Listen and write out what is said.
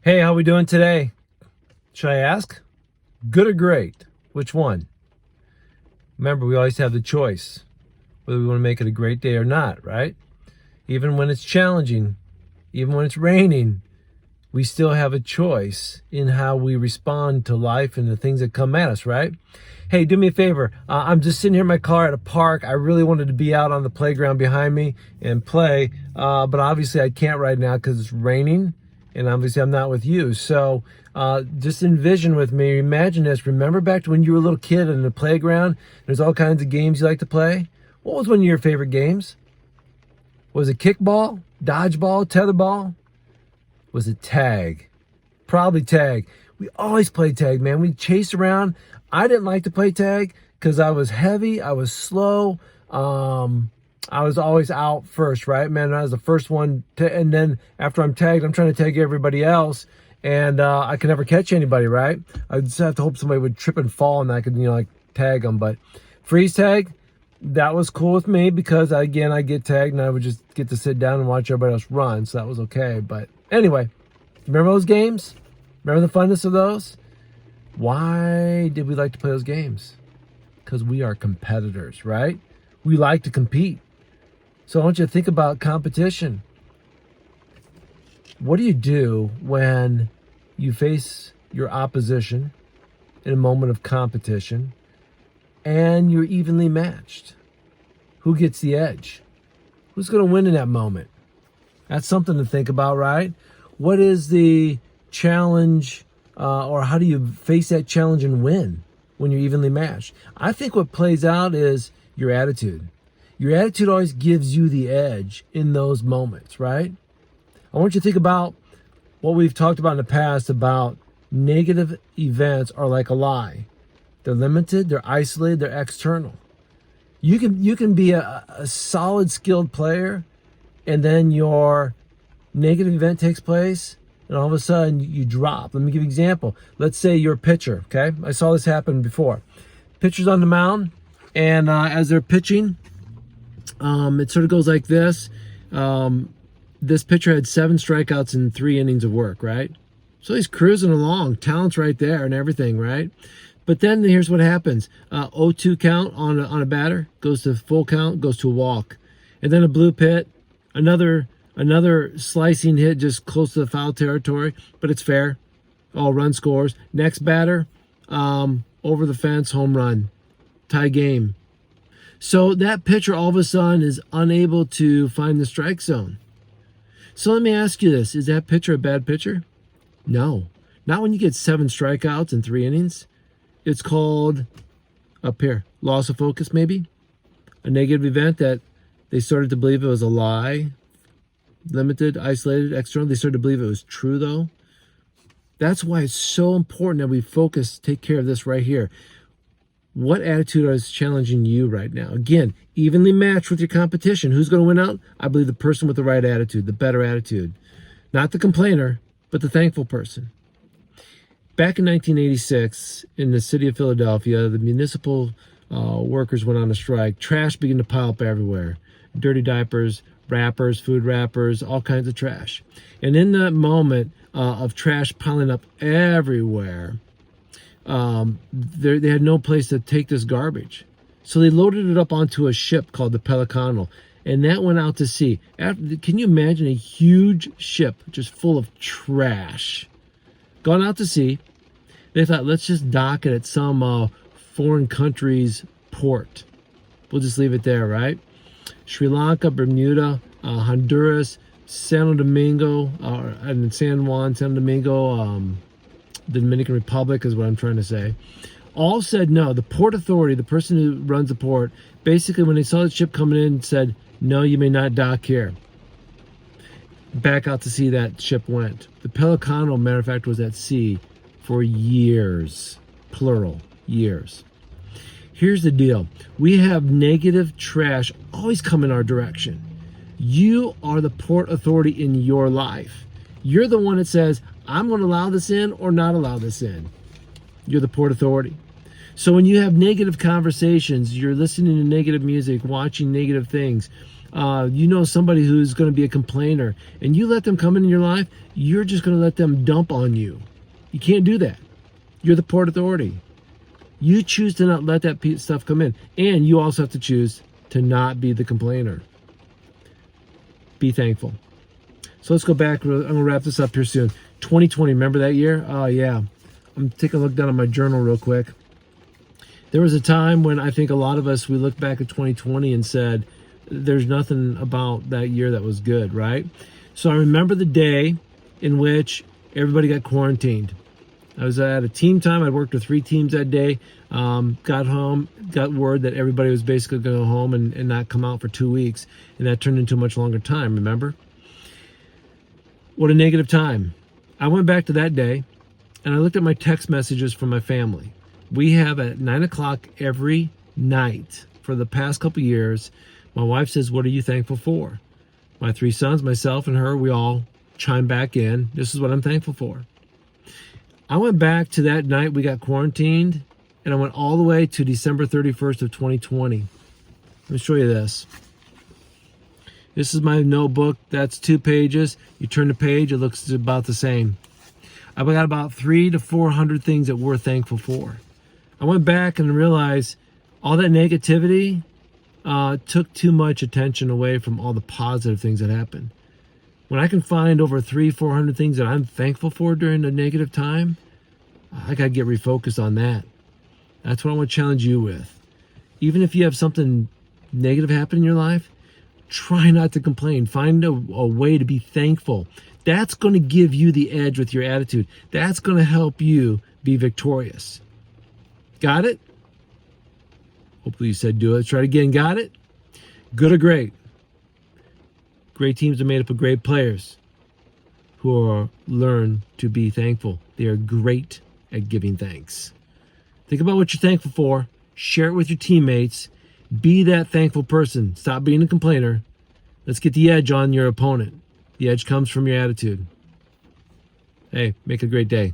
Hey, how we doing today? Should I ask? Good or great? Which one? Remember, we always have the choice whether we want to make it a great day or not, right? Even when it's challenging, even when it's raining, we still have a choice in how we respond to life and the things that come at us, right? Hey, do me a favor. I'm just sitting here in my car at a park. I really wanted to be out on the playground behind me and play, but obviously I can't right now because it's raining, and obviously I'm not with you. So just envision with me, imagine this. Remember back to when you were a little kid in the playground? There's all kinds of games you like to play. What was one of your favorite games? Was it kickball, dodgeball, tetherball? Was it tag? Probably tag. We always played tag, man. We chased around. I didn't like to play tag because I was heavy. I was slow. I was always out first, right, man? I was the first one. And then after I'm tagged, I'm trying to tag everybody else. And I could never catch anybody, right? I just have to hope somebody would trip and fall and I could, like tag them. But freeze tag, that was cool with me because, again, I get tagged and I would just get to sit down and watch everybody else run. So that was okay. But anyway, remember those games? Remember the funness of those? Why did we like to play those games? Because we are competitors, right? We like to compete. So I want you to think about competition. What do you do when you face your opposition in a moment of competition and you're evenly matched? Who gets the edge? Who's going to win in that moment? That's something to think about, right? What is the challenge, or how do you face that challenge and win when you're evenly matched? I think what plays out is your attitude. Your attitude always gives you the edge in those moments, right? I want you to think about what we've talked about in the past about negative events are like a lie. They're limited, they're isolated, they're external. You can be a solid, skilled player, and then your negative event takes place, and all of a sudden you drop. Let me give you an example. Let's say you're a pitcher, okay? I saw this happen before. Pitcher's on the mound, and as they're pitching, it sort of goes like this. This pitcher had 7 strikeouts in 3 innings of work, right? So he's cruising along. Talent's right there and everything, right? But then here's what happens. 0-2 count on a batter, goes to full count, goes to a walk. And then a blue pit, another slicing hit just close to the foul territory, but it's fair. All run scores. Next batter, over the fence, home run. Tie game. So that pitcher all of a sudden is unable to find the strike zone. So let me ask you this. Is that pitcher a bad pitcher? No. Not when you get 7 strikeouts in 3 innings. It's called, up here, loss of focus maybe. A negative event that they started to believe it was a lie. Limited, isolated, external. They started to believe it was true though. That's why it's so important that we focus, take care of this right here. What attitude is challenging you right now? Again, evenly matched with your competition. Who's going to win out? I believe the person with the right attitude, the better attitude. Not the complainer, but the thankful person. Back in 1986, in the city of Philadelphia, the municipal workers went on a strike. Trash began to pile up everywhere. Dirty diapers, wrappers, food wrappers, all kinds of trash. And in that moment of trash piling up everywhere, they had no place to take this garbage. So they loaded it up onto a ship called the Pelicano, and that went out to sea. Can you imagine a huge ship just full of trash? Gone out to sea. They thought, let's just dock it at some foreign country's port. We'll just leave it there, right? Sri Lanka, Bermuda, Honduras, San Domingo, and San Juan, San Domingo, the Dominican Republic is what I'm trying to say. All said no. The port authority, the person who runs the port, basically when they saw the ship coming in, said, no, you may not dock here. Back out to sea that ship went. The Pelicano, matter of fact, was at sea for years. Plural, years. Here's the deal. We have negative trash always come in our direction. You are the port authority in your life. You're the one that says, I'm going to allow this in or not allow this in. You're the port authority. So when you have negative conversations, you're listening to negative music, watching negative things, you know somebody who's going to be a complainer, and you let them come into your life, you're just going to let them dump on you. You can't do that. You're the Port Authority. You choose to not let that stuff come in. And you also have to choose to not be the complainer. Be thankful. So let's go back. I'm going to wrap this up here soon. 2020, remember that year? Oh, yeah. I'm taking a look down at my journal real quick. There was a time when I think a lot of us, we look back at 2020 and said, there's nothing about that year that was good, right? So I remember the day in which everybody got quarantined. I was at a team time. I worked with 3 teams that day. Got home, got word that everybody was basically going to go home and not come out for 2 weeks. And that turned into a much longer time, remember? What a negative time. I went back to that day and I looked at my text messages from my family. We have at 9 o'clock every night for the past couple years. My wife says, what are you thankful for? My 3 sons, myself and her, we all chime back in. This is what I'm thankful for. I went back to that night we got quarantined, and I went all the way to December 31st of 2020. Let me show you this. This is my notebook. That's 2 pages. You turn the page, it looks about the same. I've got about 300 to 400 things that we're thankful for. I went back and realized all that negativity took too much attention away from all the positive things that happened. When I can find over 300-400 things that I'm thankful for during a negative time, I got to get refocused on that. That's what I want to challenge you with. Even if you have something negative happen in your life, try not to complain. Find a way to be thankful. That's going to give you the edge with your attitude. That's going to help you be victorious. Got it? Hopefully you said do it. Let's try it again. Got it? Good or great? Great teams are made up of great players who learn to be thankful. They are great at giving thanks. Think about what you're thankful for. Share it with your teammates. Be that thankful person. Stop being a complainer. Let's get the edge on your opponent. The edge comes from your attitude. Hey, make it a great day.